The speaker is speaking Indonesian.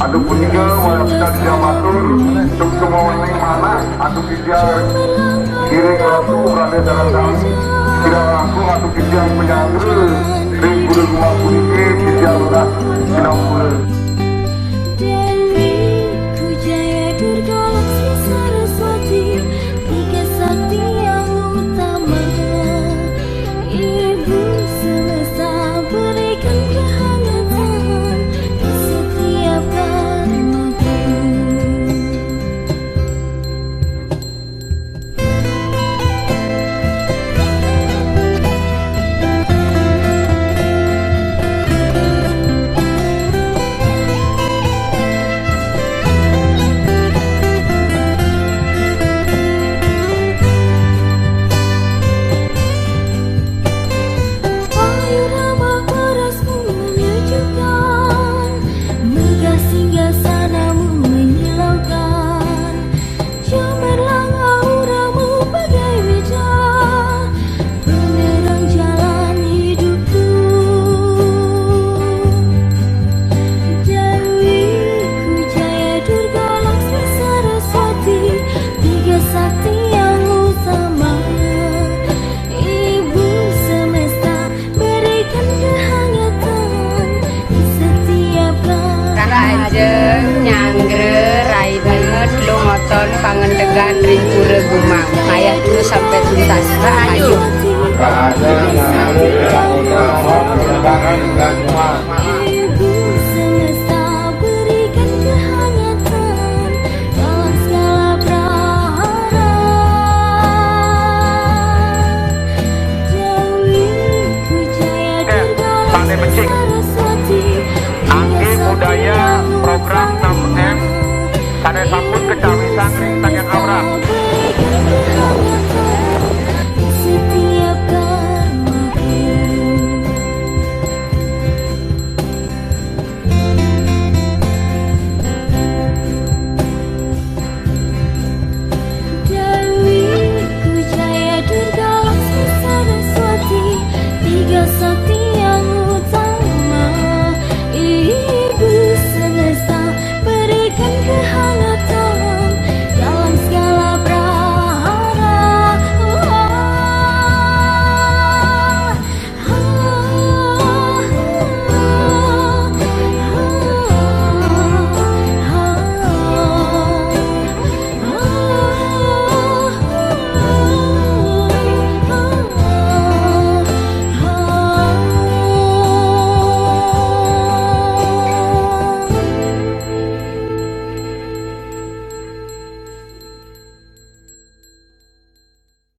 Adu punika wajah dia matur untuk semua yang mana adu kijang kiri ratu berada dalam kami tidak langsung adu kijang penyangga ring guru rumah puniki kijang lurah Sinampura. Dewi Kujaya Durga Laksmi Saraswati, tiga sakti yang utama. Ibu semesta berikan kehangatan di setiap karmaku. Ayu Rama parasmu menyejukkan, megah singgasanamu menyilaukan, cemerlang auramu bagai wajah penerang jalan hidupku. Dewi Kujaya Durga Laksmi Saraswati, tiga sakti yang utama. Ibu semesta berikan kehangatan di setiap Rajeng nyangger rai banget lo ngoton pangendegan ring pura gumang ayah dulu sampai tuntas rahayu Ibu semesta berikan kehangatan dalam segala prahara. Dewi Kujaya Durga Pandai Laksmi Becik. Saraswati, Anggi budaya program 6M kada sampun kecawisan ring tangan aura